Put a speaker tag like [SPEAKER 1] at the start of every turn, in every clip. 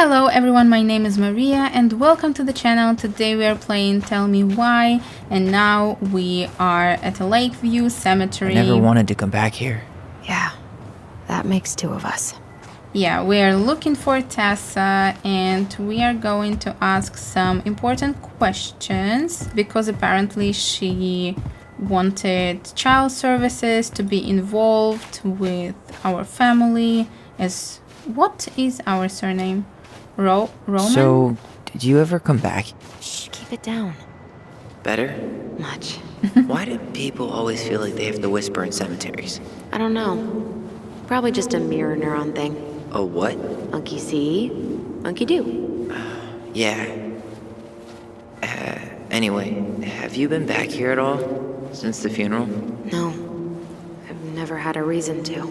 [SPEAKER 1] Hello everyone, my name is Maria and welcome to the channel. Today we are playing Tell Me Why, and now we are at a Lakeview Cemetery.
[SPEAKER 2] I never wanted to come back here.
[SPEAKER 3] Yeah, that makes two of us.
[SPEAKER 1] Yeah, we are looking for Tessa and we are going to ask some important questions because apparently she wanted child services to be involved with our family as... What is our surname? Roman?
[SPEAKER 2] So, did you ever come back?
[SPEAKER 3] Shh, keep it down.
[SPEAKER 4] Better?
[SPEAKER 3] Much.
[SPEAKER 4] Why do people always feel like they have to whisper in cemeteries?
[SPEAKER 3] I don't know. Probably just a mirror neuron thing.
[SPEAKER 4] A what?
[SPEAKER 3] Monkey see, monkey do.
[SPEAKER 4] Yeah. Anyway, have you been back here at all? Since the funeral?
[SPEAKER 3] No, I've never had a reason to.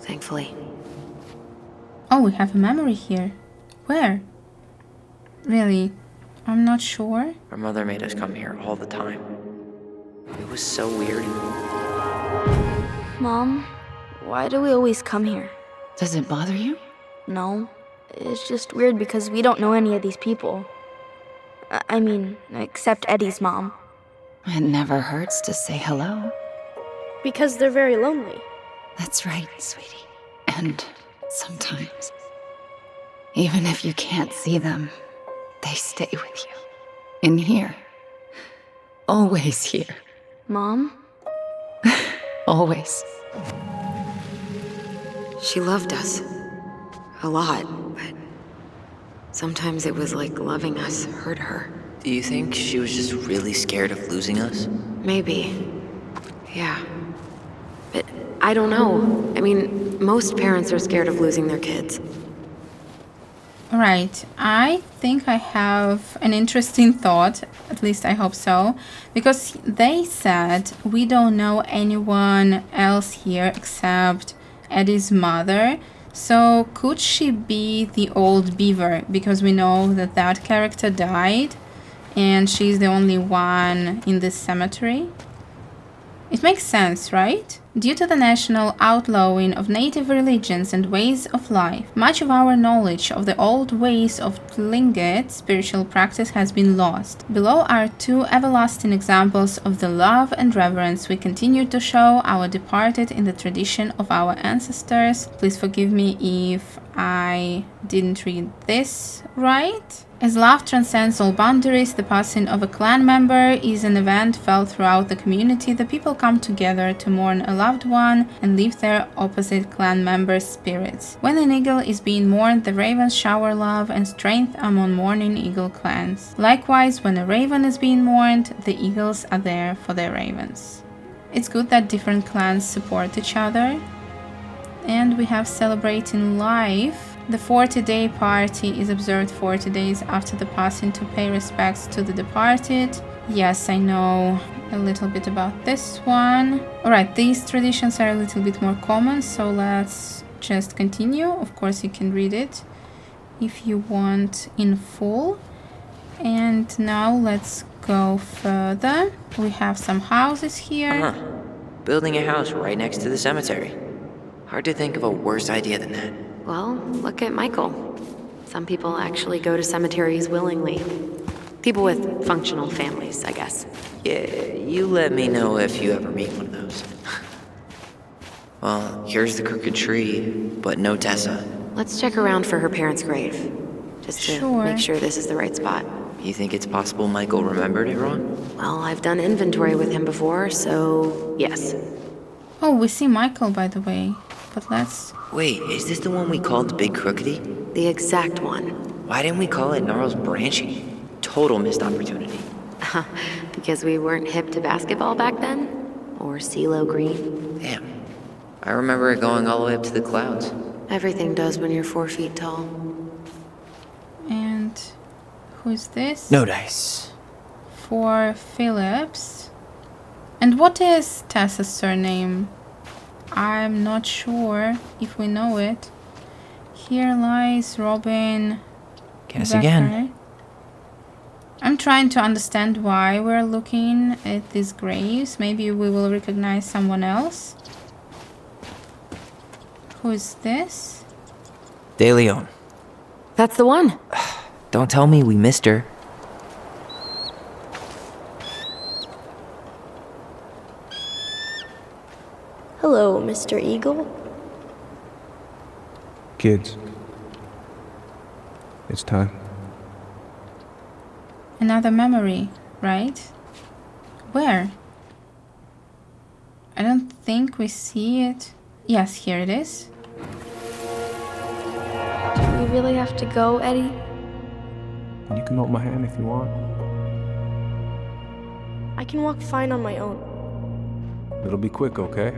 [SPEAKER 3] Thankfully.
[SPEAKER 1] Oh, we have a memory here. Where? Really? I'm not sure.
[SPEAKER 4] Our mother made us come here all the time. It was so weird.
[SPEAKER 5] Mom, why do we always come here?
[SPEAKER 6] Does it bother you?
[SPEAKER 5] No, it's just weird because we don't know any of these people. I mean, except Eddie's mom.
[SPEAKER 6] It never hurts to say hello.
[SPEAKER 5] Because they're very lonely.
[SPEAKER 6] That's right, sweetie. And sometimes, even if you can't see them, they stay with you. In here. Always here.
[SPEAKER 5] Mom?
[SPEAKER 6] Always.
[SPEAKER 3] She loved us. A lot, but sometimes it was like loving us hurt her.
[SPEAKER 4] Do you think she was just really scared of losing us?
[SPEAKER 3] Maybe. Yeah. But I don't know. I mean, most parents are scared of losing their kids.
[SPEAKER 1] Right, I think I have an interesting thought, at least I hope so, because they said we don't know anyone else here except Eddie's mother. So could she be the old beaver? Because we know that that character died and she's the only one in this cemetery. It makes sense, right? Due to the national outlawing of native religions and ways of life, much of our knowledge of the old ways of Tlingit spiritual practice has been lost. Below are two everlasting examples of the love and reverence we continue to show our departed in the tradition of our ancestors. Please forgive me if I didn't read this right. As love transcends all boundaries, the passing of a clan member is an event felt throughout the community. The people come together to mourn a loved one and leave their opposite clan members' spirits. When an eagle is being mourned, the ravens shower love and strength among mourning eagle clans. Likewise, when a raven is being mourned, the eagles are there for their ravens. It's good that different clans support each other. And we have celebrating life. The 40-day party is observed 40 days after the passing to pay respects to the departed. Yes, I know a little bit about this one. Alright, these traditions are a little bit more common, so let's just continue. Of course, you can read it if you want in full. And now let's go further. We have some houses here.
[SPEAKER 4] Building a house right next to the cemetery. Hard to think of a worse idea than that.
[SPEAKER 3] Well, look at Michael. Some people actually go to cemeteries willingly. People with functional families, I guess.
[SPEAKER 4] Yeah, you let me know if you ever meet one of those. Well, here's the crooked tree, but no Tessa.
[SPEAKER 3] Let's check around for her parents' grave. Just to
[SPEAKER 1] Sure.
[SPEAKER 3] make sure this is the right spot.
[SPEAKER 4] You think it's possible Michael remembered it wrong?
[SPEAKER 3] Well, I've done inventory with him before, so yes.
[SPEAKER 1] Oh, we see Michael, by the way. But let's...
[SPEAKER 4] Wait, is this the one we called the Big Crookedy?
[SPEAKER 3] The exact one.
[SPEAKER 4] Why didn't we call it Gnarls Branching? Total missed opportunity.
[SPEAKER 3] Because we weren't hip to basketball back then? Or CeeLo Green?
[SPEAKER 4] Damn. I remember it going all the way up to the clouds.
[SPEAKER 3] Everything does when you're 4 feet tall.
[SPEAKER 1] And who's this?
[SPEAKER 2] No dice.
[SPEAKER 1] For Phillips. And what is Tessa's surname? I'm not sure if we know it. Here lies Robin.
[SPEAKER 2] Guess
[SPEAKER 1] Becker.
[SPEAKER 2] again.
[SPEAKER 1] I'm trying to understand why we're looking at these graves. Maybe we will recognize someone else. Who is this?
[SPEAKER 2] De Leon.
[SPEAKER 3] That's the one.
[SPEAKER 2] Don't tell me we missed her.
[SPEAKER 5] Hello, Mr. Eagle.
[SPEAKER 7] Kids, it's time.
[SPEAKER 1] Another memory, right? Where? I don't think we see it. Yes, here it is.
[SPEAKER 5] Do we really have to go, Eddie?
[SPEAKER 7] You can hold my hand if you want.
[SPEAKER 5] I can walk fine on my own.
[SPEAKER 7] It'll be quick, okay?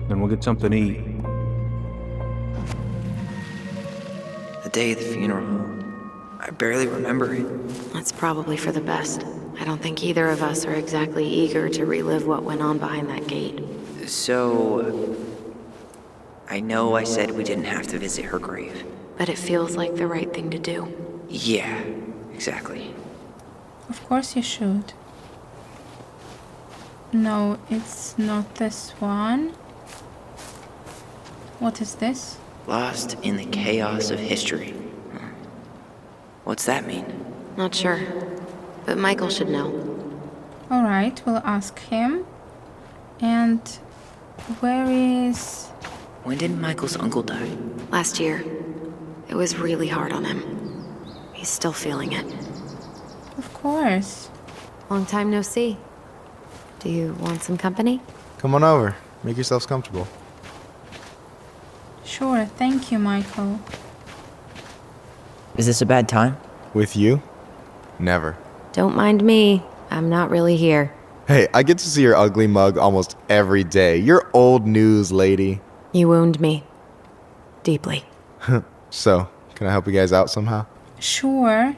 [SPEAKER 7] Then we'll get something to eat.
[SPEAKER 4] The day of the funeral. I barely remember it.
[SPEAKER 3] That's probably for the best. I don't think either of us are exactly eager to relive what went on behind that gate.
[SPEAKER 4] So, I know I said we didn't have to visit her grave.
[SPEAKER 3] But it feels like the right thing to do.
[SPEAKER 4] Yeah, exactly.
[SPEAKER 1] Of course you should. No, it's not this one. What is this?
[SPEAKER 4] Lost in the chaos of history. What's that mean?
[SPEAKER 3] Not sure. But Michael should know.
[SPEAKER 1] Alright, we'll ask him. And where is...
[SPEAKER 4] When did Michael's uncle die?
[SPEAKER 3] Last year. It was really hard on him. He's still feeling it.
[SPEAKER 1] Of course.
[SPEAKER 3] Long time no see. Do you want some company?
[SPEAKER 8] Come on over. Make yourselves comfortable.
[SPEAKER 1] Sure, thank you, Michael.
[SPEAKER 2] Is this a bad time?
[SPEAKER 8] With you? Never.
[SPEAKER 3] Don't mind me. I'm not really here.
[SPEAKER 8] Hey, I get to see your ugly mug almost every day. You're old news, lady.
[SPEAKER 3] You wound me. Deeply.
[SPEAKER 8] So, can I help you guys out somehow?
[SPEAKER 1] Sure.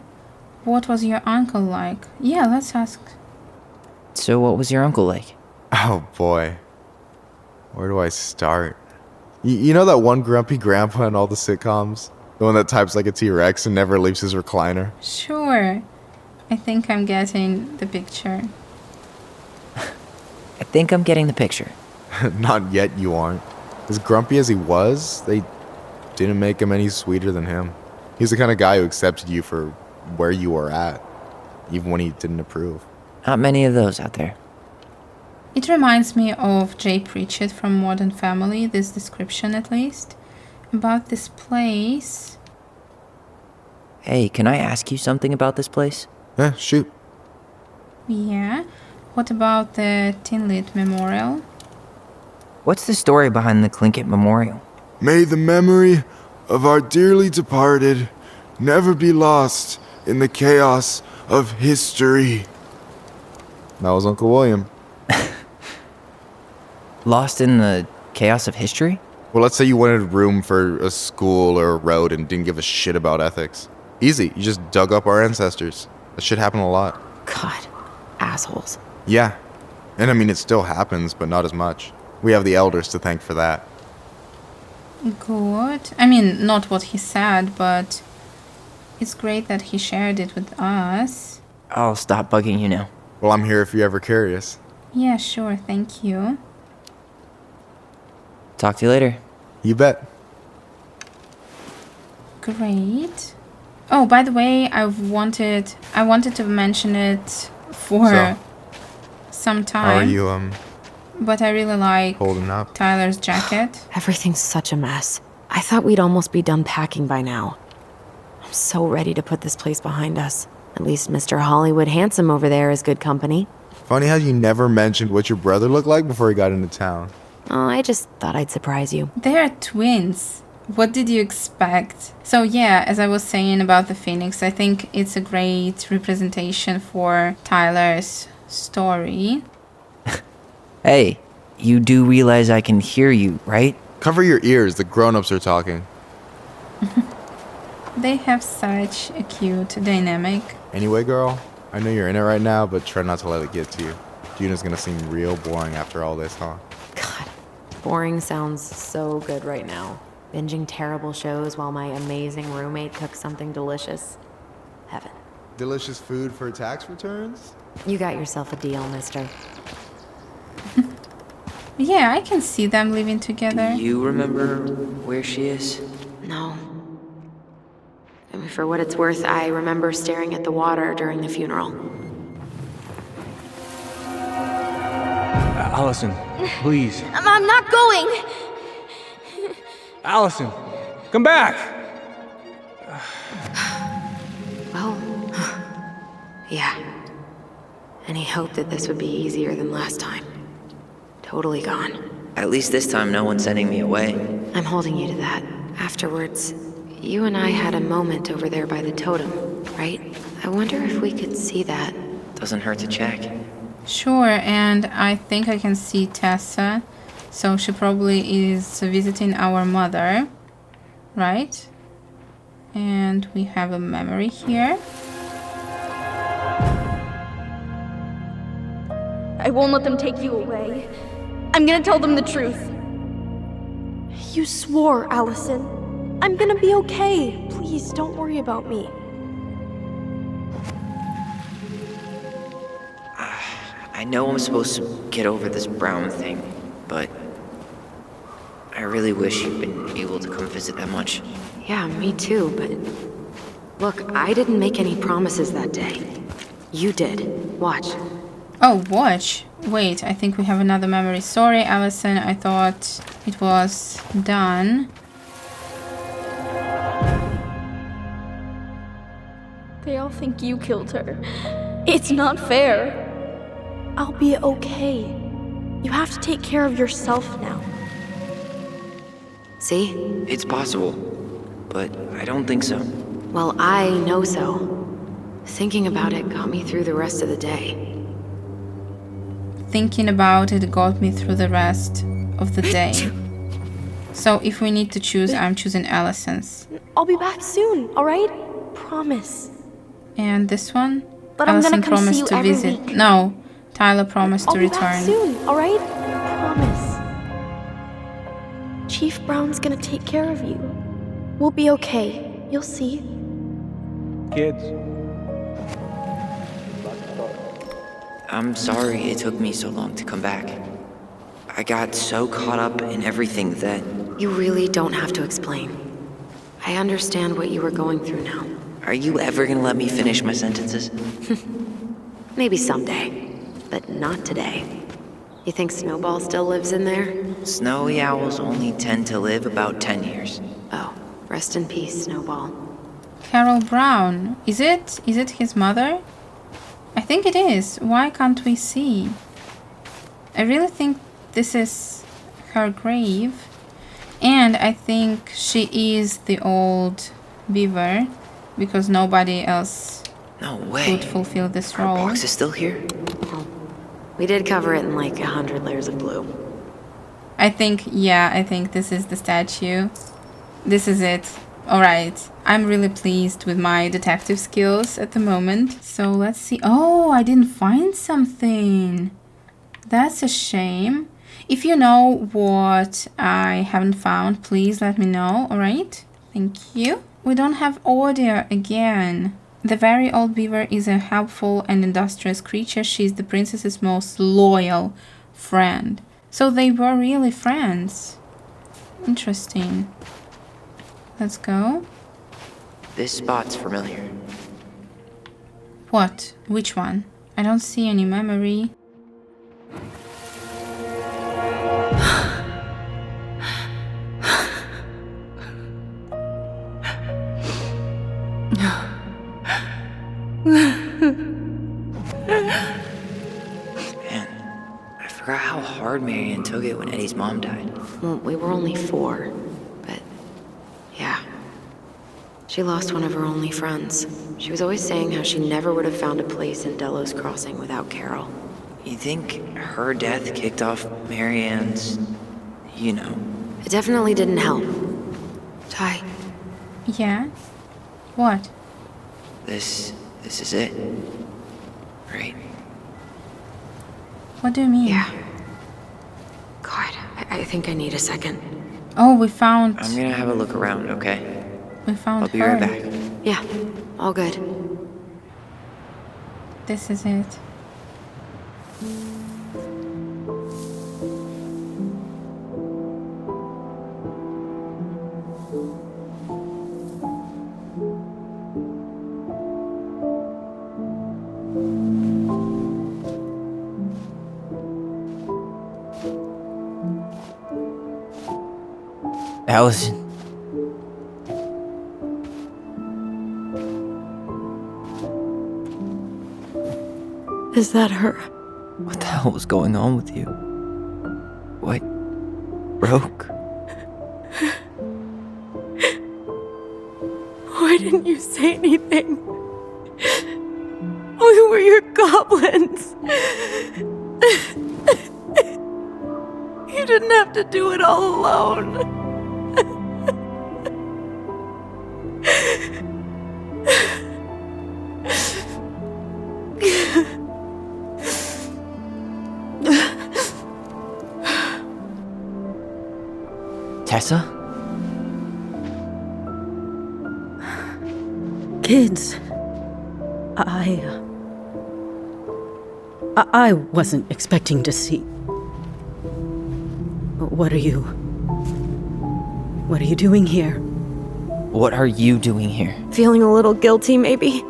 [SPEAKER 1] What was your uncle like? Yeah, let's ask.
[SPEAKER 2] So what was your uncle like?
[SPEAKER 8] Oh boy. Where do I start? You know that one grumpy grandpa in all the sitcoms? The one that types like a T-Rex and never leaves his recliner?
[SPEAKER 1] Sure. I think I'm getting the picture.
[SPEAKER 2] I think I'm getting the picture.
[SPEAKER 8] Not yet, you aren't. As grumpy as he was, they didn't make him any sweeter than him. He's the kind of guy who accepted you for where you were at, even when he didn't approve.
[SPEAKER 2] Not many of those out there.
[SPEAKER 1] It reminds me of Jay Pritchett from Modern Family, this description at least. About this place.
[SPEAKER 2] Hey, can I ask you something about this place?
[SPEAKER 8] Shoot.
[SPEAKER 1] Yeah. What about the Tinley Memorial?
[SPEAKER 2] What's the story behind the Clinkett Memorial?
[SPEAKER 9] May the memory of our dearly departed never be lost in the chaos of history.
[SPEAKER 8] That was Uncle William.
[SPEAKER 2] Lost in the chaos of history?
[SPEAKER 8] Well, let's say you wanted room for a school or a road and didn't give a shit about ethics. Easy. You just dug up our ancestors. That shit happened a lot.
[SPEAKER 3] God. Assholes.
[SPEAKER 8] Yeah. And I mean, it still happens, but not as much. We have the elders to thank for that.
[SPEAKER 1] Good. I mean, not what he said, but it's great that he shared it with us.
[SPEAKER 2] I'll stop bugging you now.
[SPEAKER 8] Well, I'm here if you're ever curious.
[SPEAKER 1] Yeah, sure. Thank you.
[SPEAKER 2] Talk to you later.
[SPEAKER 8] You bet.
[SPEAKER 1] Great. Oh, by the way, I wanted to mention it for some time.
[SPEAKER 8] How are you,
[SPEAKER 1] But I really like
[SPEAKER 8] holding up?
[SPEAKER 1] Tyler's jacket.
[SPEAKER 3] Everything's such a mess. I thought we'd almost be done packing by now. I'm so ready to put this place behind us. At least Mr. Hollywood Handsome over there is good company.
[SPEAKER 8] Funny how you never mentioned what your brother looked like before he got into town.
[SPEAKER 3] Oh, I just thought I'd surprise you.
[SPEAKER 1] They are twins. What did you expect? So yeah, as I was saying about the Phoenix, I think it's a great representation for Tyler's story.
[SPEAKER 2] Hey, you do realize I can hear you, right?
[SPEAKER 8] Cover your ears, the grown-ups are talking.
[SPEAKER 1] They have such a cute dynamic.
[SPEAKER 8] Anyway, girl, I know you're in it right now, but try not to let it get to you. Juna's gonna seem real boring after all this, huh?
[SPEAKER 3] God, boring sounds so good right now. Binging terrible shows while my amazing roommate cooks something delicious. Heaven.
[SPEAKER 8] Delicious food for tax returns?
[SPEAKER 3] You got yourself a deal, mister.
[SPEAKER 1] Yeah, I can see them living together.
[SPEAKER 4] Do you remember where she is?
[SPEAKER 3] No. And for what it's worth, I remember staring at the water during the funeral.
[SPEAKER 7] Alyson, please.
[SPEAKER 5] I'm not going!
[SPEAKER 7] Alyson, come back!
[SPEAKER 3] Well, yeah. Any hope that this would be easier than last time? Totally gone.
[SPEAKER 4] At least this time no one's sending me away.
[SPEAKER 3] I'm holding you to that. Afterwards, you and I had a moment over there by the totem, right? I wonder if we could see that.
[SPEAKER 4] Doesn't hurt to check.
[SPEAKER 1] Sure, and I think I can see Tessa. So she probably is visiting our mother, right? And we have a memory here.
[SPEAKER 5] I won't let them take you away. I'm gonna tell them the truth. You swore, Alyson. I'm gonna be okay. Please, don't worry about me.
[SPEAKER 4] I know I'm supposed to get over this Brown thing, but I really wish you'd been able to come visit that much.
[SPEAKER 3] Yeah, me too, but... Look, I didn't make any promises that day. You did. Watch.
[SPEAKER 1] Oh, watch. Wait, I think we have another memory. Sorry, Alyson, I thought it was done.
[SPEAKER 5] They all think you killed her. It's not fair. I'll be okay. You have to take care of yourself now.
[SPEAKER 3] See?
[SPEAKER 4] It's possible, but I don't think so.
[SPEAKER 3] Well, I know so. Thinking about it got me through the rest of the day.
[SPEAKER 1] Thinking about it got me through the rest of the day. So if we need to choose, I'm choosing Alyson's.
[SPEAKER 5] I'll be back soon, alright? Promise.
[SPEAKER 1] And this one?
[SPEAKER 5] But I'm gonna
[SPEAKER 1] Alyson
[SPEAKER 5] come see
[SPEAKER 1] promised
[SPEAKER 5] you
[SPEAKER 1] to
[SPEAKER 5] every
[SPEAKER 1] visit.
[SPEAKER 5] week.
[SPEAKER 1] No, Tyler promised
[SPEAKER 5] I'll
[SPEAKER 1] to
[SPEAKER 5] be back
[SPEAKER 1] return.
[SPEAKER 5] soon, alright? Promise. Chief Brown's gonna take care of you. We'll be okay. You'll see.
[SPEAKER 7] Kids.
[SPEAKER 4] I'm sorry it took me so long to come back. I got so caught up in everything that...
[SPEAKER 3] You really don't have to explain. I understand what you were going through now.
[SPEAKER 4] Are you ever gonna let me finish my sentences?
[SPEAKER 3] Maybe someday, but not today. You think Snowball still lives in there?
[SPEAKER 4] Snowy owls only tend to live about 10 years.
[SPEAKER 3] Oh, rest in peace, Snowball.
[SPEAKER 1] Carol Brown. Is it his mother? I think it is. Why can't we see? I really think this is her grave. And I think she is the old beaver, because nobody else
[SPEAKER 4] No way.
[SPEAKER 1] could fulfill this
[SPEAKER 4] Our
[SPEAKER 1] role.
[SPEAKER 4] box is still here?
[SPEAKER 3] We did cover it in like 100 layers of blue.
[SPEAKER 1] I think this is the statue. This is it. Alright, I'm really pleased with my detective skills at the moment. So let's see. Oh, I didn't find something. That's a shame. If you know what I haven't found, please let me know, alright? Thank you. We don't have audio again. The very old beaver is a helpful and industrious creature. She's the princess's most loyal friend. So they were really friends. Interesting. Let's go.
[SPEAKER 4] This spot's familiar.
[SPEAKER 1] What? Which one? I don't see any memory.
[SPEAKER 4] Man, I forgot how hard Marianne took it when Eddie's mom died.
[SPEAKER 3] Well, we were only 4, but yeah. She lost one of her only friends. She was always saying how she never would have found a place in Delos Crossing without Carol.
[SPEAKER 4] You think her death kicked off Marianne's, you know?
[SPEAKER 3] It definitely didn't help. Ty,
[SPEAKER 1] Yeah? What?
[SPEAKER 4] This is it. Right?
[SPEAKER 1] What do you mean?
[SPEAKER 3] yeah. God, I think I need a second.
[SPEAKER 1] Oh, we found...
[SPEAKER 4] I'm gonna have a look around, okay?
[SPEAKER 1] We found
[SPEAKER 4] I'll be
[SPEAKER 1] her.
[SPEAKER 4] right back.
[SPEAKER 3] Yeah, all good.
[SPEAKER 1] This is it.
[SPEAKER 2] Alyson.
[SPEAKER 3] Is that her?
[SPEAKER 2] What the hell was going on with you? What broke?
[SPEAKER 3] Why didn't you say anything? We were your goblins. You didn't have to do it all alone.
[SPEAKER 2] Tessa?
[SPEAKER 10] Kids, I wasn't expecting to see. What are you doing here?
[SPEAKER 2] What are you doing here?
[SPEAKER 3] Feeling a little guilty, maybe?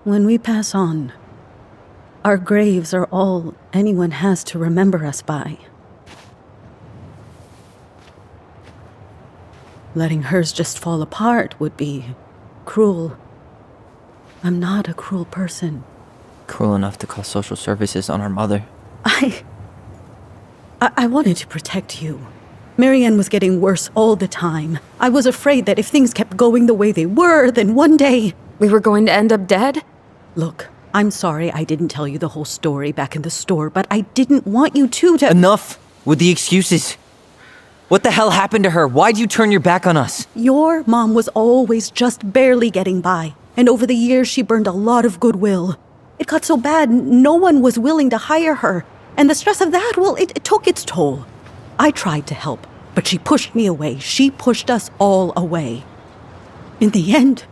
[SPEAKER 10] When we pass on, our graves are all anyone has to remember us by. Letting hers just fall apart would be cruel. I'm not a cruel person.
[SPEAKER 2] Cruel enough to call social services on our mother.
[SPEAKER 10] I wanted to protect you. Marianne was getting worse all the time. I was afraid that if things kept going the way they were, then one day...
[SPEAKER 3] We were going to end up dead?
[SPEAKER 10] Look, I'm sorry I didn't tell you the whole story back in the store, but I didn't want you to...
[SPEAKER 2] Enough with the excuses. What the hell happened to her? Why'd you turn your back on us?
[SPEAKER 10] Your mom was always just barely getting by, and over the years she burned a lot of goodwill. It got so bad, no one was willing to hire her, and the stress of that, well, it took its toll. I tried to help, but she pushed me away. She pushed us all away. In the end,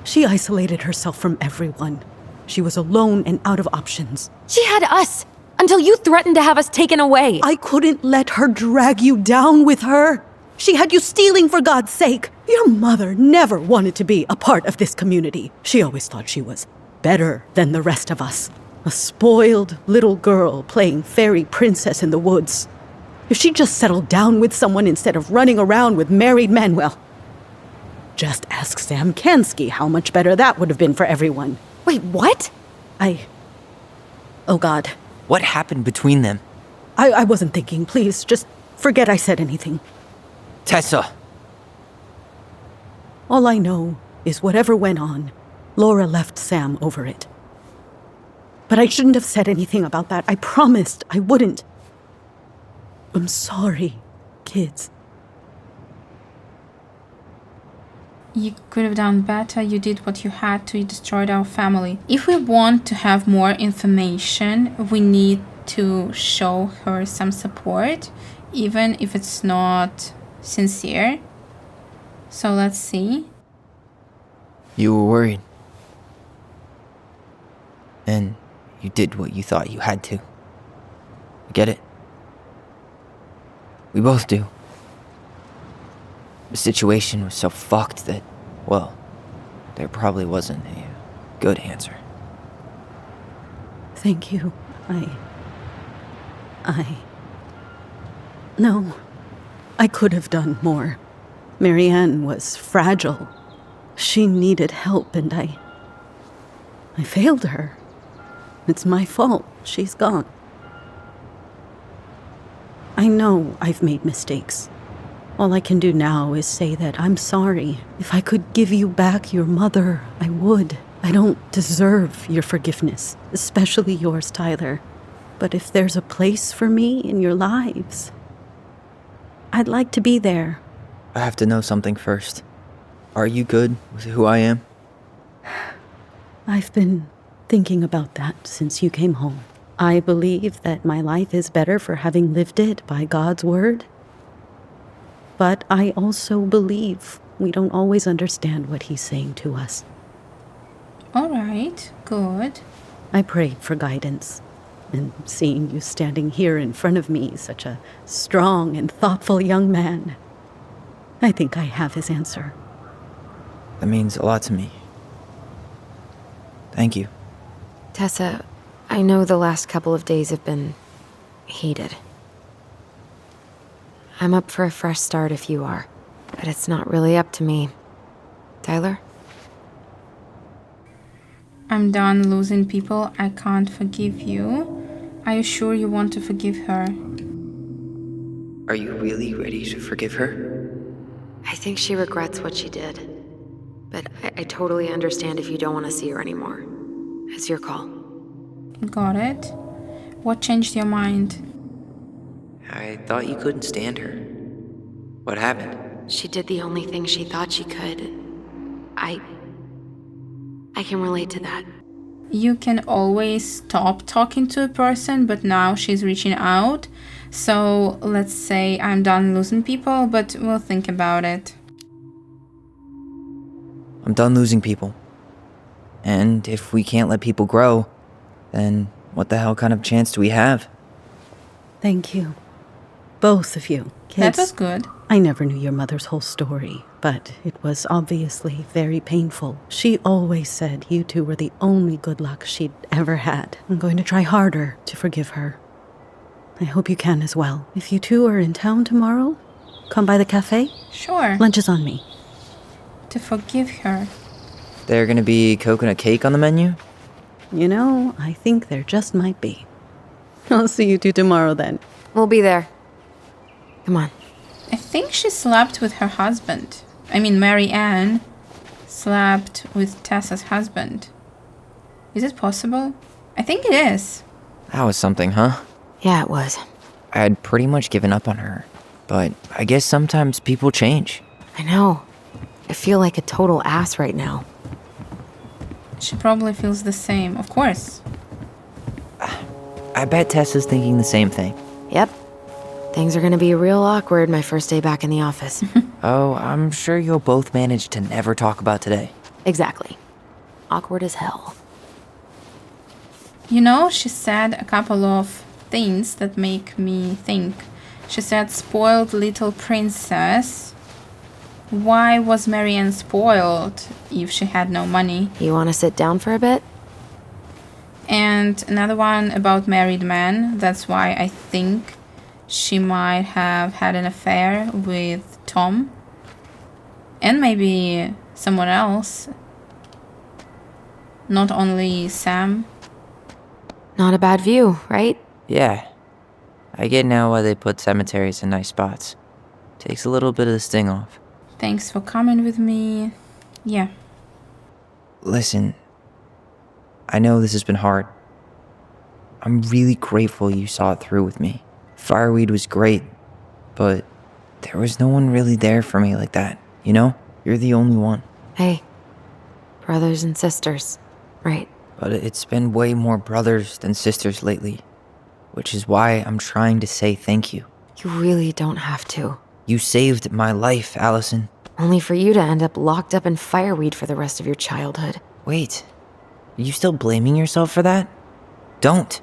[SPEAKER 10] she isolated herself from everyone. She was alone and out of options.
[SPEAKER 3] She had us, until you threatened to have us taken away.
[SPEAKER 10] I couldn't let her drag you down with her. She had you stealing for God's sake. Your mother never wanted to be a part of this community. She always thought she was better than the rest of us. A spoiled little girl playing fairy princess in the woods. If she just settled down with someone instead of running around with married men, well, just ask Sam Kansky how much better that would have been for everyone.
[SPEAKER 3] Wait, what?
[SPEAKER 10] Oh God.
[SPEAKER 2] What happened between them?
[SPEAKER 10] I wasn't thinking. Please, just forget I said anything.
[SPEAKER 2] Tessa!
[SPEAKER 10] All I know is whatever went on, Laura left Sam over it. But I shouldn't have said anything about that. I promised I wouldn't. I'm sorry, kids.
[SPEAKER 1] You could have done better. You did what you had to. You destroyed our family. If we want to have more information, we need to show her some support, even if it's not sincere. So let's see.
[SPEAKER 2] You were worried. And you did what you thought you had to. I get it. We both do. The situation was so fucked that, well, there probably wasn't a good answer.
[SPEAKER 10] Thank you. No, I could have done more. Marianne was fragile. She needed help, and I failed her. It's my fault. She's gone. I know I've made mistakes. All I can do now is say that I'm sorry. If I could give you back your mother, I would. I don't deserve your forgiveness, especially yours, Tyler. But if there's a place for me in your lives, I'd like to be there.
[SPEAKER 2] I have to know something first. Are you good with who I am?
[SPEAKER 10] I've been thinking about that since you came home. I believe that my life is better for having lived it by God's word. But I also believe We don't always understand what he's saying to us.
[SPEAKER 1] All right, good.
[SPEAKER 10] I prayed for guidance. And seeing you standing here in front of me, such a strong and thoughtful young man, I think I have his answer.
[SPEAKER 2] That means a lot to me. Thank you.
[SPEAKER 3] Tessa, I know the last couple of days have been heated. I'm up for a fresh start if you are, but it's not really up to me. Tyler?
[SPEAKER 1] I'm done losing people. I can't forgive you. Are you sure you want to forgive her?
[SPEAKER 4] Are you really ready to forgive her?
[SPEAKER 3] I think she regrets what she did. But I totally understand if you don't want to see her anymore. It's your call.
[SPEAKER 1] Got it. What changed your mind?
[SPEAKER 4] I thought you couldn't stand her. What happened?
[SPEAKER 3] She did the only thing she thought she could. I can relate to that.
[SPEAKER 1] You can always stop talking to a person, but now she's reaching out. So let's say I'm done losing people, but we'll think about it.
[SPEAKER 2] I'm done losing people. And if we can't let people grow, then what the hell kind of chance do we have?
[SPEAKER 10] Thank you. Both of you. Kids,
[SPEAKER 1] That was good.
[SPEAKER 10] I never knew your mother's whole story, but it was obviously very painful. She always said you two were the only good luck she'd ever had. I'm going to try harder to forgive her. I hope you can as well. If you two are in town tomorrow, come by the cafe.
[SPEAKER 1] Sure.
[SPEAKER 10] Lunch is on me.
[SPEAKER 1] To forgive her.
[SPEAKER 2] There gonna be coconut cake on the menu?
[SPEAKER 10] You know, I think there just might be. I'll see you two tomorrow then.
[SPEAKER 3] We'll be there. Come on.
[SPEAKER 1] I think she slept with her husband. I mean, Mary Ann slept with Tessa's husband. Is it possible? I think it is.
[SPEAKER 2] That was something, huh?
[SPEAKER 3] Yeah, it was.
[SPEAKER 2] I had pretty much given up on her. But I guess sometimes people change.
[SPEAKER 3] I know. I feel like a total ass right now.
[SPEAKER 1] She probably feels the same, of course.
[SPEAKER 2] I bet Tessa's thinking the same thing.
[SPEAKER 3] Yep. Things are gonna be real awkward my first day back in the office.
[SPEAKER 2] Oh, I'm sure you'll both manage to never talk about today.
[SPEAKER 3] Exactly. Awkward as hell.
[SPEAKER 1] You know, she said a couple of things that make me think. She said, spoiled little princess. Why was Mary Ann spoiled if she had no money?
[SPEAKER 3] You wanna sit down for a bit?
[SPEAKER 1] And another one about married men. That's why I think she might have had an affair with Tom. And maybe someone else. Not only Sam.
[SPEAKER 3] Not a bad view, right?
[SPEAKER 2] Yeah. I get now why they put cemeteries in nice spots. Takes a little bit of the sting off.
[SPEAKER 1] Thanks for coming with me. Yeah.
[SPEAKER 2] Listen, I know this has been hard. I'm really grateful you saw it through with me. Fireweed was great, but there was no one really there for me like that, you know? You're the only one.
[SPEAKER 3] Hey. Brothers and sisters. Right.
[SPEAKER 2] But it's been way more brothers than sisters lately, which is why I'm trying to say thank you.
[SPEAKER 3] You really don't have to.
[SPEAKER 2] You saved my life, Alyson.
[SPEAKER 3] Only for you to end up locked up in fireweed for the rest of your childhood.
[SPEAKER 2] Wait, are you still blaming yourself for that? Don't.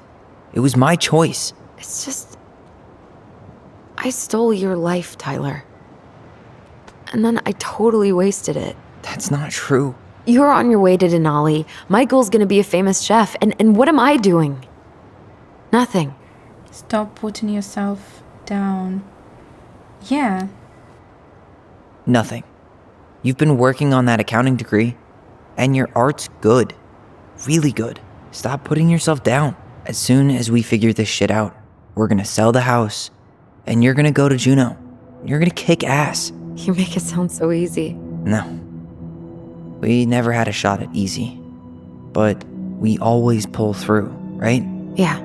[SPEAKER 2] It was my choice.
[SPEAKER 3] It's just... I stole your life, Tyler. And then I totally wasted it.
[SPEAKER 2] That's not true.
[SPEAKER 3] You're on your way to Denali. Michael's gonna be a famous chef, and what am I doing? Nothing.
[SPEAKER 1] Stop putting yourself down. Yeah.
[SPEAKER 2] Nothing. You've been working on that accounting degree, and your art's good. Really good. Stop putting yourself down. As soon as we figure this shit out, we're gonna sell the house, and you're gonna go to Juneau. You're gonna kick ass.
[SPEAKER 3] You make it sound so easy.
[SPEAKER 2] No. We never had a shot at easy. But we always pull through, right?
[SPEAKER 3] Yeah.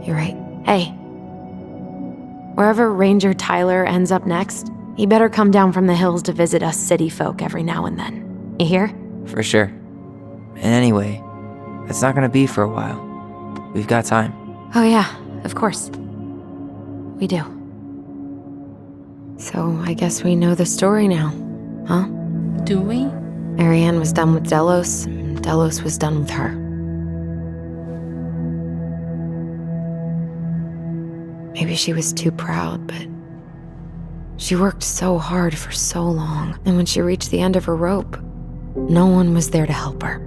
[SPEAKER 3] You're right. Hey. Wherever Ranger Tyler ends up next, he better come down from the hills to visit us city folk every now and then. You hear?
[SPEAKER 2] For sure. And anyway, that's not gonna be for a while. We've got time.
[SPEAKER 3] Oh yeah, of course. We do. So I guess we know the story now. Huh?
[SPEAKER 1] Do we?
[SPEAKER 3] Marianne was done with Delos, and Delos was done with her. Maybe she was too proud, but she worked so hard for so long, and when she reached the end of her rope, no one was there to help her.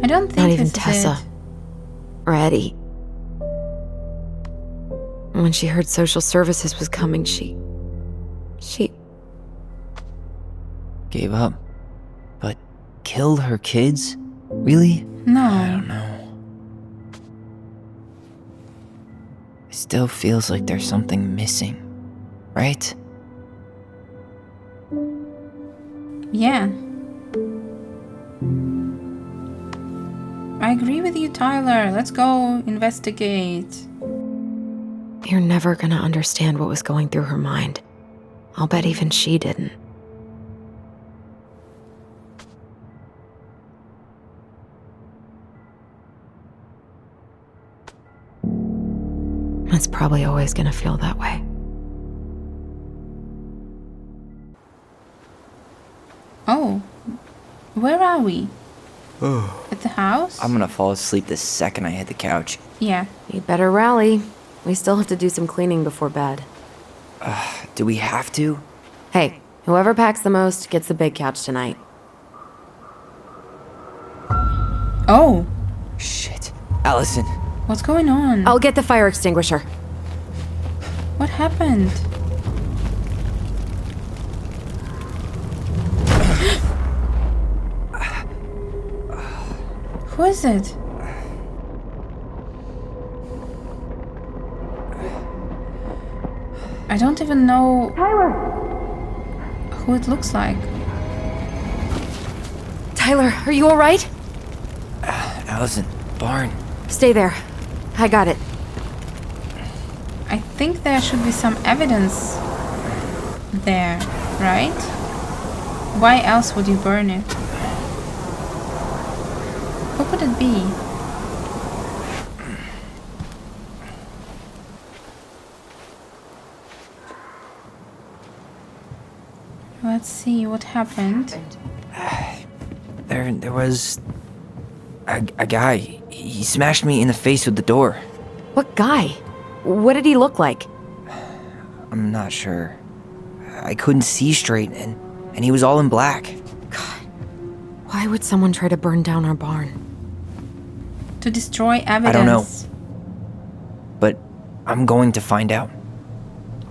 [SPEAKER 1] I don't think
[SPEAKER 3] Not even
[SPEAKER 1] this is
[SPEAKER 3] Tessa.
[SPEAKER 1] it.
[SPEAKER 3] Or Eddie. When she heard social services was coming, she
[SPEAKER 2] Gave up. But killed her kids? Really?
[SPEAKER 1] No.
[SPEAKER 2] I don't know. It still feels like there's something missing, right?
[SPEAKER 1] Yeah. I agree with you, Tyler. Let's go investigate.
[SPEAKER 3] You're never gonna understand what was going through her mind. I'll bet even she didn't. It's probably always gonna feel that way.
[SPEAKER 1] Oh. Where are we? At the house?
[SPEAKER 2] I'm gonna fall asleep the second I hit the couch.
[SPEAKER 1] Yeah.
[SPEAKER 3] You'd better rally. We still have to do some cleaning before bed.
[SPEAKER 2] Do we have to?
[SPEAKER 3] Hey, whoever packs the most gets the big couch tonight.
[SPEAKER 1] Oh.
[SPEAKER 2] Shit. Alyson.
[SPEAKER 1] What's going on?
[SPEAKER 3] I'll get the fire extinguisher.
[SPEAKER 1] What happened? Who is it? I don't even know who it looks like.
[SPEAKER 3] Tyler, are you alright?
[SPEAKER 2] Alyson. Barn.
[SPEAKER 3] Stay there. I got it.
[SPEAKER 1] I think there should be some evidence there, right? Why else would you burn it? Who could it be? Let's see what happened.
[SPEAKER 2] There was a guy. He smashed me in the face with the door.
[SPEAKER 3] What guy? What did he look like?
[SPEAKER 2] I'm not sure. I couldn't see straight, and he was all in black.
[SPEAKER 3] God, why would someone try to burn down our barn?
[SPEAKER 1] To destroy evidence.
[SPEAKER 2] I don't know. But I'm going to find out.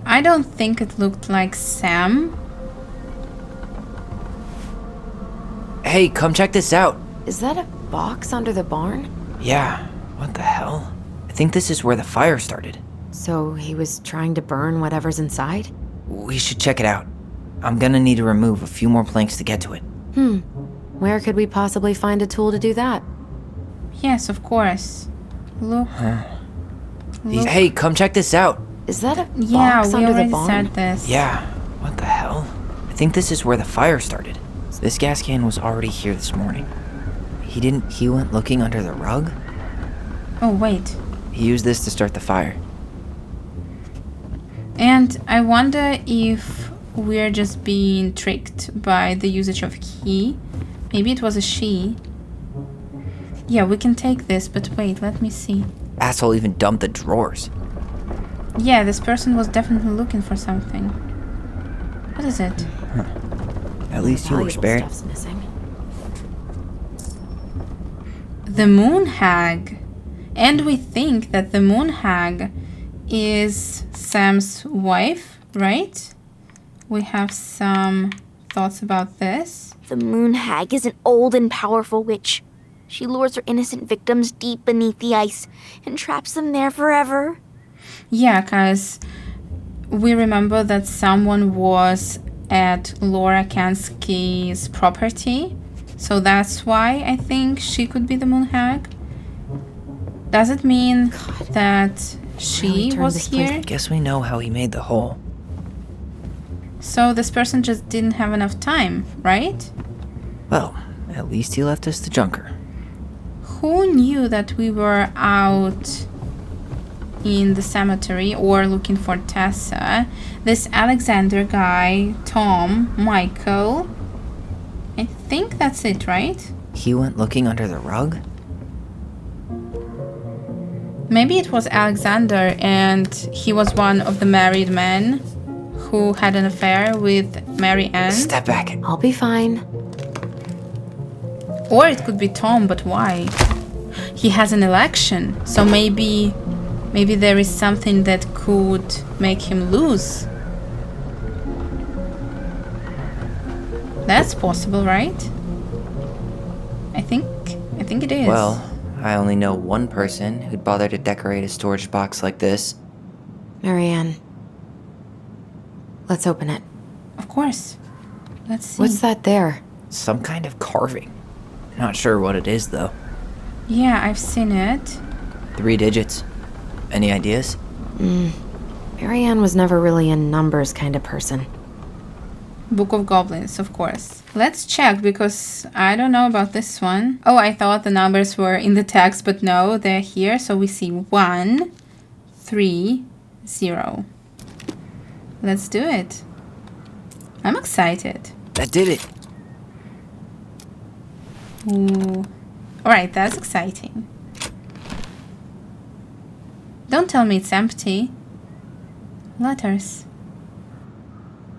[SPEAKER 1] I don't think it looked like Sam.
[SPEAKER 2] Hey, come check this out.
[SPEAKER 3] Is that a box under the barn?
[SPEAKER 2] Yeah, what the hell? I think this is where the fire started.
[SPEAKER 3] So he was trying to burn whatever's inside?
[SPEAKER 2] We should check it out. I'm gonna need to remove a few more planks to get to it.
[SPEAKER 3] Where could we possibly find a tool to do that?
[SPEAKER 1] Yes, of course. Look. Look.
[SPEAKER 2] Hey, come check this out.
[SPEAKER 3] Is that a
[SPEAKER 1] Yeah,
[SPEAKER 3] box
[SPEAKER 1] we
[SPEAKER 3] under the
[SPEAKER 1] already
[SPEAKER 3] barn?
[SPEAKER 1] said this.
[SPEAKER 2] Yeah, what the hell? I think this is where the fire started. This gas can was already here this morning. He went looking under the rug?
[SPEAKER 1] Oh, wait.
[SPEAKER 2] He used this to start the fire.
[SPEAKER 1] And I wonder if we're just being tricked by the usage of he. Maybe it was a she. Yeah, we can take this, but wait, let me see.
[SPEAKER 2] Asshole even dumped the drawers.
[SPEAKER 1] Yeah, this person was definitely looking for something. What is it?
[SPEAKER 2] At least you were
[SPEAKER 3] Valuable
[SPEAKER 2] spared.
[SPEAKER 3] stuff's missing.
[SPEAKER 1] The moon hag. And we think that the moon hag is Sam's wife, right? We have some thoughts about this.
[SPEAKER 11] The moon hag is an old and powerful witch. She lures her innocent victims deep beneath the ice and traps them there forever.
[SPEAKER 1] Yeah, because we remember that someone was at Laura Kansky's property. So that's why I think she could be the moon hag. Does it mean that she
[SPEAKER 3] really turned
[SPEAKER 1] was
[SPEAKER 3] this place-
[SPEAKER 1] here?
[SPEAKER 2] Guess we know how he made the hole.
[SPEAKER 1] So this person just didn't have enough time, right?
[SPEAKER 2] Well, at least he left us the junker.
[SPEAKER 1] Who knew that we were out in the cemetery or looking for Tessa. This Alexander guy, Tom, Michael. I think that's it, right?
[SPEAKER 2] He went looking under the rug?
[SPEAKER 1] Maybe it was Alexander and he was one of the married men who had an affair with Mary Ann.
[SPEAKER 2] Step back.
[SPEAKER 3] I'll be fine.
[SPEAKER 1] Or it could be Tom, but why? He has an election, so maybe there is something that could make him lose. That's possible, right? I think it is.
[SPEAKER 2] Well, I only know one person who'd bother to decorate a storage box like this.
[SPEAKER 3] Marianne. Let's open it.
[SPEAKER 1] Of course. Let's see.
[SPEAKER 3] What's that there?
[SPEAKER 2] Some kind of carving. Not sure what it is, though.
[SPEAKER 1] Yeah, I've seen it.
[SPEAKER 2] 3 digits. Any ideas?
[SPEAKER 3] Marianne was never really a numbers kind of person.
[SPEAKER 1] Book of Goblins, of course. Let's check, because I don't know about this one. Oh, I thought the numbers were in the text, but no, they're here. So we see 1, 3, 0. Let's do it. I'm excited.
[SPEAKER 2] That did it.
[SPEAKER 1] Ooh. Alright, that's exciting. Don't tell me it's empty. Letters.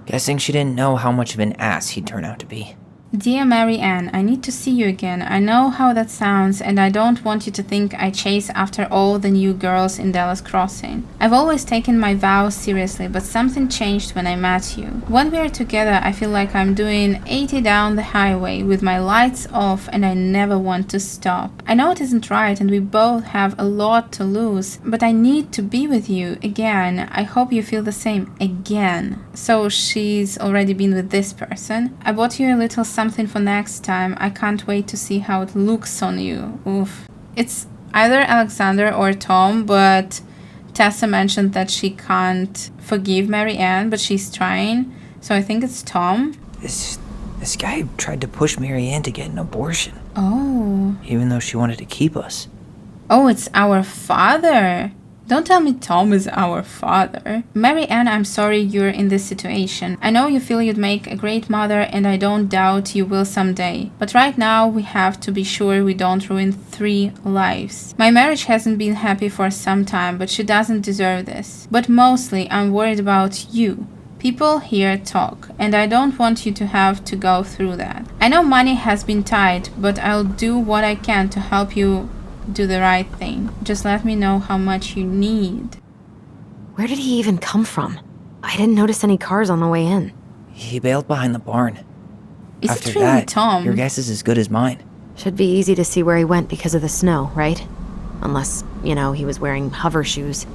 [SPEAKER 2] Guessing she didn't know how much of an ass he'd turn out to be.
[SPEAKER 1] Dear Mary Ann, I need to see you again. I know how that sounds, and I don't want you to think I chase after all the new girls in Dallas Crossing. I've always taken my vows seriously, but something changed when I met you. When we're together, I feel like I'm doing 80 down the highway with my lights off, and I never want to stop. I know it isn't right, and we both have a lot to lose, but I need to be with you again. I hope you feel the same again. So she's already been with this person. I bought you a little something for next time. I can't wait to see how it looks on you. Oof. It's either Alexander or Tom, but Tessa mentioned that she can't forgive Mary Ann, but she's trying. So I think it's Tom.
[SPEAKER 2] This guy tried to push Mary Ann to get an abortion.
[SPEAKER 1] Oh.
[SPEAKER 2] Even though she wanted to keep us.
[SPEAKER 1] Oh, it's our father. Don't tell me Tom is our father. Mary Ann, I'm sorry you're in this situation. I know you feel you'd make a great mother, and I don't doubt you will someday. But right now, we have to be sure we don't ruin 3 lives. My marriage hasn't been happy for some time, but she doesn't deserve this. But mostly, I'm worried about you. People here talk, and I don't want you to have to go through that. I know money has been tight, but I'll do what I can to help you do the right thing. Just let me know how much you need.
[SPEAKER 3] Where did he even come from? I didn't notice any cars on the way in.
[SPEAKER 2] He bailed behind the barn.
[SPEAKER 1] Is
[SPEAKER 2] After
[SPEAKER 1] it really
[SPEAKER 2] that,
[SPEAKER 1] Tom?
[SPEAKER 2] your guess is as good as mine.
[SPEAKER 3] Should be easy to see where he went because of the snow, right? Unless, he was wearing hover shoes.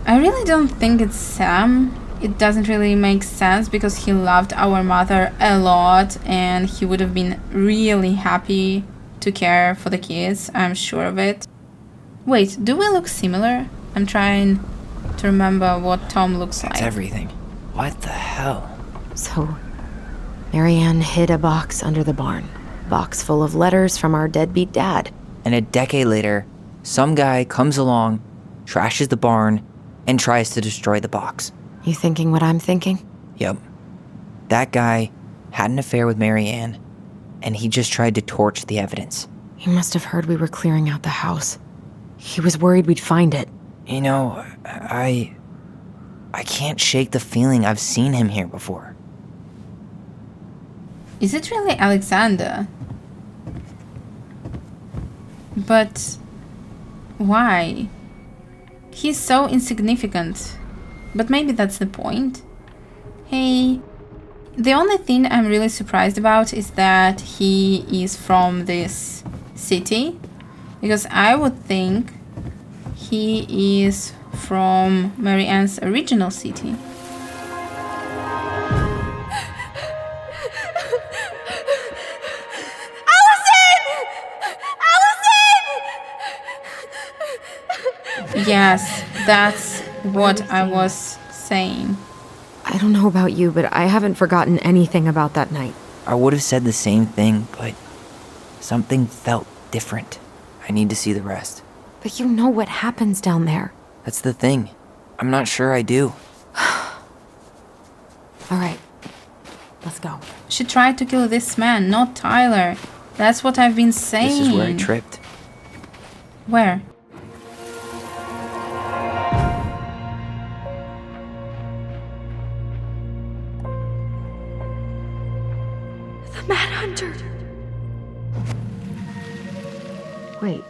[SPEAKER 1] I really don't think it's Sam. It doesn't really make sense because he loved our mother a lot and he would have been really happy to care for the kids, I'm sure of it. Wait, do we look similar? I'm trying to remember what Tom looks
[SPEAKER 2] That's
[SPEAKER 1] like.
[SPEAKER 2] everything. What the hell?
[SPEAKER 3] So, Marianne hid a box under the barn. Box full of letters from our deadbeat dad.
[SPEAKER 2] And a decade later, some guy comes along, trashes the barn, and tries to destroy the box.
[SPEAKER 3] You thinking what I'm thinking?
[SPEAKER 2] Yep. That guy had an affair with Mary Ann, and he just tried to torch the evidence.
[SPEAKER 3] He must have heard we were clearing out the house. He was worried we'd find it.
[SPEAKER 2] I can't shake the feeling I've seen him here before.
[SPEAKER 1] Is it really Alexander? But why? He's so insignificant. But maybe that's the point. Hey, the only thing I'm really surprised about is that he is from this city. Because I would think he is from Mary Ann's original city. Yes, that's what I was saying.
[SPEAKER 3] I don't know about you, but I haven't forgotten anything about that night.
[SPEAKER 2] I would have said the same thing, but something felt different. I need to see the rest.
[SPEAKER 3] But you know what happens down there.
[SPEAKER 2] That's the thing. I'm not sure I do.
[SPEAKER 3] All right, let's go.
[SPEAKER 1] She tried to kill this man, not Tyler. That's what I've been saying.
[SPEAKER 2] This is where I tripped.
[SPEAKER 1] Where?
[SPEAKER 5] The Mad Hunter.
[SPEAKER 3] Wait,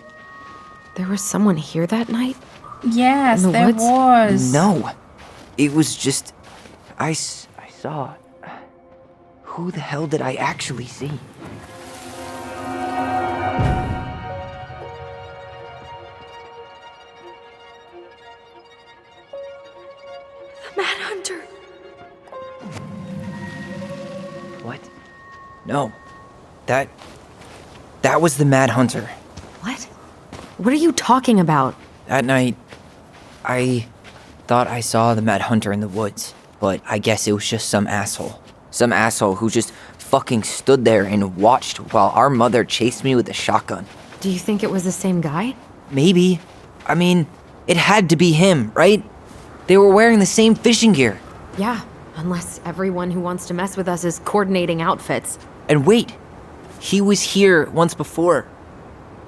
[SPEAKER 3] there was someone here that night?
[SPEAKER 1] Yes,
[SPEAKER 3] In the
[SPEAKER 1] there
[SPEAKER 3] woods?
[SPEAKER 1] was.
[SPEAKER 2] No. It was just... I saw... Who the hell did I actually see?
[SPEAKER 5] The Mad Hunter.
[SPEAKER 2] What? No. That was the Mad Hunter.
[SPEAKER 3] What? What are you talking about?
[SPEAKER 2] That night, I thought I saw the Mad Hunter in the woods, but I guess it was just some asshole. Some asshole who just fucking stood there and watched while our mother chased me with a shotgun.
[SPEAKER 3] Do you think it was the same guy?
[SPEAKER 2] Maybe. I mean, it had to be him, right? They were wearing the same fishing gear.
[SPEAKER 3] Yeah, unless everyone who wants to mess with us is coordinating outfits.
[SPEAKER 2] And wait, he was here once before,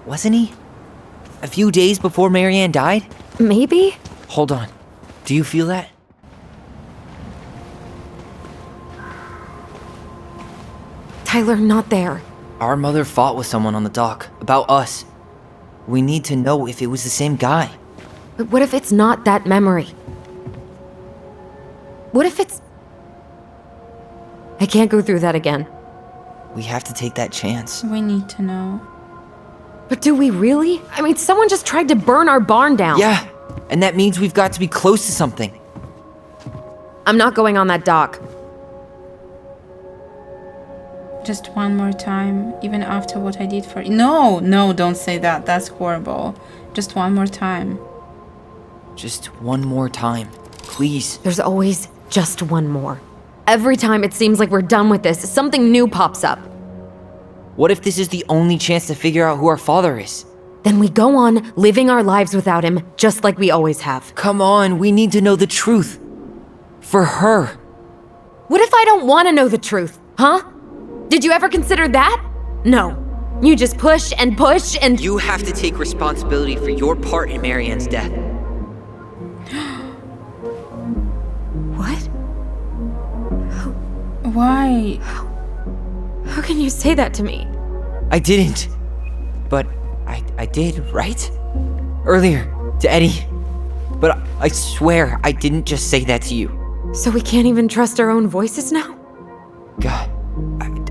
[SPEAKER 2] wasn't he? A few days before Marianne died?
[SPEAKER 3] Maybe?
[SPEAKER 2] Hold on. Do you feel that?
[SPEAKER 3] Tyler, not there.
[SPEAKER 2] Our mother fought with someone on the dock about us. We need to know if it was the same guy.
[SPEAKER 3] But what if it's not that memory? What if it's... I can't go through that again.
[SPEAKER 2] We have to take that chance.
[SPEAKER 1] We need to know.
[SPEAKER 3] But do we really? I mean, someone just tried to burn our barn down.
[SPEAKER 2] Yeah, and that means we've got to be close to something.
[SPEAKER 3] I'm not going on that dock.
[SPEAKER 1] Just one more time, even after what I did for you. No, don't say that. That's horrible. Just one more time.
[SPEAKER 2] Just one more time, please.
[SPEAKER 3] There's always just one more. Every time it seems like we're done with this, something new pops up.
[SPEAKER 2] What if this is the only chance to figure out who our father is?
[SPEAKER 3] Then we go on living our lives without him, just like we always have.
[SPEAKER 2] Come on, we need to know the truth. For her.
[SPEAKER 3] What if I don't want to know the truth, huh? Did you ever consider that? No. You just push and push and...
[SPEAKER 2] You have to take responsibility for your part in Marianne's death.
[SPEAKER 3] What?
[SPEAKER 1] Why?
[SPEAKER 3] How can you say that to me?
[SPEAKER 2] I didn't. But I did, right? Earlier, to Eddie. But I swear I didn't just say that to you.
[SPEAKER 3] So we can't even trust our own voices now?
[SPEAKER 2] God,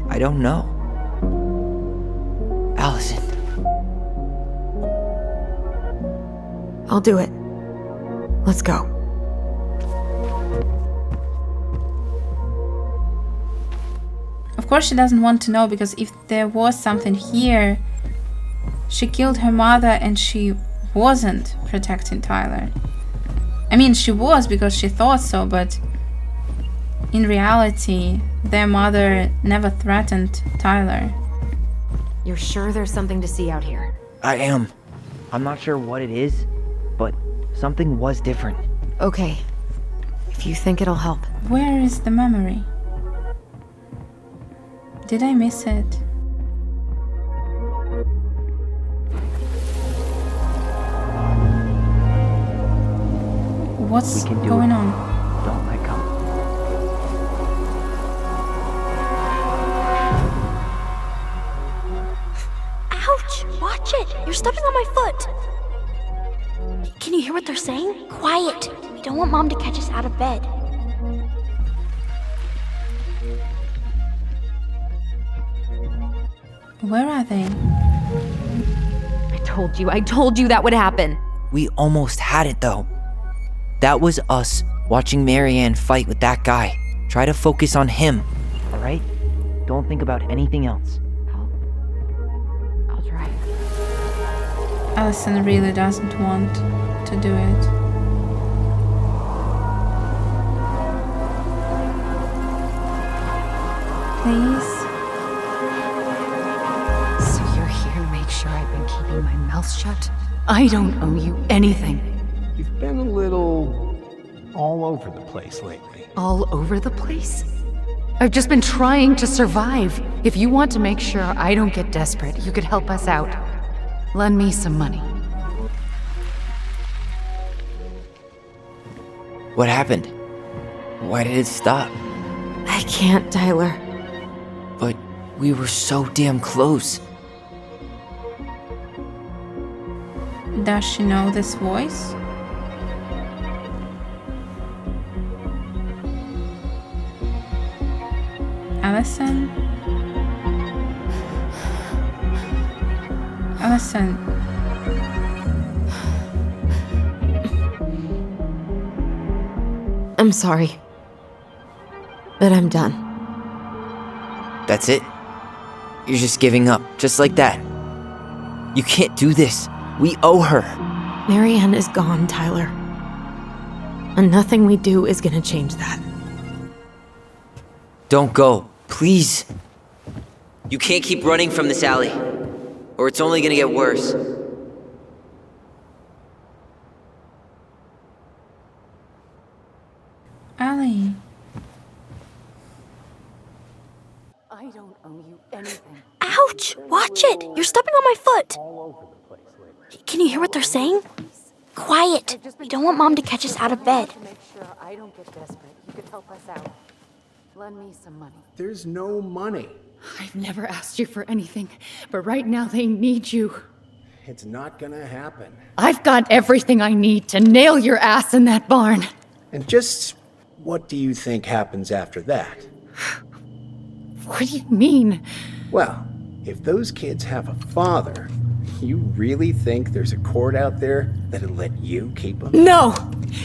[SPEAKER 2] I don't know. Alyson.
[SPEAKER 3] I'll do it. Let's go.
[SPEAKER 1] Of course she doesn't want to know, because if there was something here, she killed her mother and she wasn't protecting Tyler. I mean, she was because she thought so, but in reality, their mother never threatened Tyler.
[SPEAKER 3] You're sure there's something to see out here?
[SPEAKER 2] I am. I'm not sure what it is, but something was different.
[SPEAKER 3] Okay. If you think it'll help.
[SPEAKER 1] Where is the memory? Did I miss it? What's going on?
[SPEAKER 2] Don't let go.
[SPEAKER 5] Ouch! Watch it! You're stepping on my foot! Can you hear what they're saying? Quiet! We don't want Mom to catch us out of bed.
[SPEAKER 1] Where are they?
[SPEAKER 3] I told you that would happen.
[SPEAKER 2] We almost had it, though. That was us watching Marianne fight with that guy. Try to focus on him, all right? Don't think about anything else.
[SPEAKER 3] I'll try.
[SPEAKER 1] Alyson really doesn't want to do it. Please?
[SPEAKER 6] So you're here to make sure I've been keeping my mouth shut? I don't owe you anything.
[SPEAKER 12] You've been a little all over the place lately.
[SPEAKER 6] All over the place? I've just been trying to survive. If you want to make sure I don't get desperate, you could help us out. Lend me some money.
[SPEAKER 2] What happened? Why did it stop?
[SPEAKER 3] I can't, Tyler.
[SPEAKER 2] But we were so damn close.
[SPEAKER 1] Does she know this voice? Alyson? Alyson.
[SPEAKER 3] I'm sorry. But I'm done.
[SPEAKER 2] That's it? You're just giving up, just like that. You can't do this. We owe her.
[SPEAKER 3] Marianne is gone, Tyler. And nothing we do is gonna change that.
[SPEAKER 2] Don't go, please. You can't keep running from this alley, or it's only gonna get worse.
[SPEAKER 1] Allie.
[SPEAKER 6] I don't owe you anything.
[SPEAKER 5] Ouch! Watch it! You're stepping on my foot! Can you hear what they're saying? Quiet! We don't want Mom to catch us out of bed.
[SPEAKER 6] To make sure I don't get desperate, you could help us out. Lend me some money.
[SPEAKER 12] There's no money.
[SPEAKER 6] I've never asked you for anything, but right now they need you.
[SPEAKER 12] It's not gonna happen.
[SPEAKER 6] I've got everything I need to nail your ass in that barn.
[SPEAKER 12] And just what do you think happens after that?
[SPEAKER 6] What do you mean?
[SPEAKER 12] Well, if those kids have a father, you really think there's a court out there that'll let you keep them?
[SPEAKER 6] No!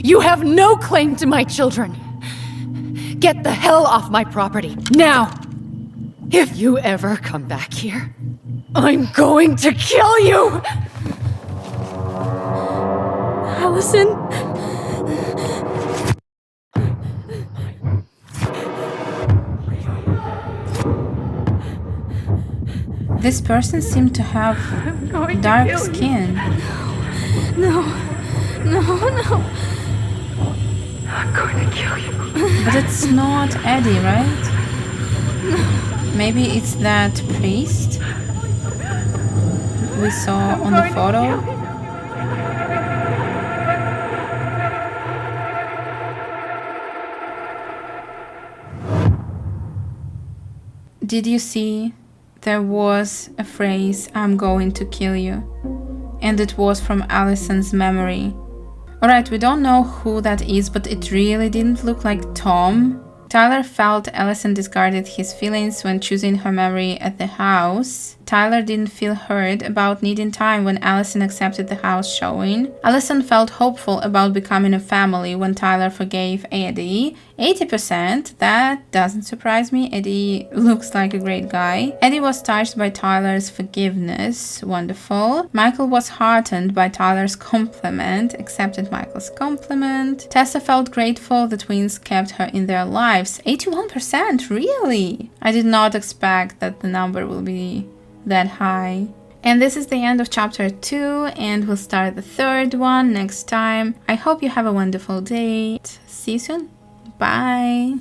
[SPEAKER 6] You have no claim to my children! Get the hell off my property, now! If you ever come back here, I'm going to kill you!
[SPEAKER 5] Alyson?
[SPEAKER 1] This person seemed to have dark skin.
[SPEAKER 5] No.
[SPEAKER 6] I'm going to kill you.
[SPEAKER 1] But it's not Eddie, right? Maybe it's that priest we saw on the photo. Did you see? There was a phrase, "I'm going to kill you." And it was from Alyson's memory. Alright, we don't know who that is, but it really didn't look like Tom. Tyler felt Alyson discarded his feelings when choosing her memory at the house. Tyler didn't feel hurt about needing time when Alyson accepted the house showing. Alyson felt hopeful about becoming a family when Tyler forgave Eddie. 80%, that doesn't surprise me. Eddie looks like a great guy. Eddie was touched by Tyler's forgiveness. Wonderful. Michael was heartened by Tyler's compliment. Accepted Michael's compliment. Tessa felt grateful the twins kept her in their lives. 81%, really? I did not expect that the number will be that high. And this is the end of chapter 2, and we'll start the third one next time. I hope you have a wonderful day. See you soon. Bye.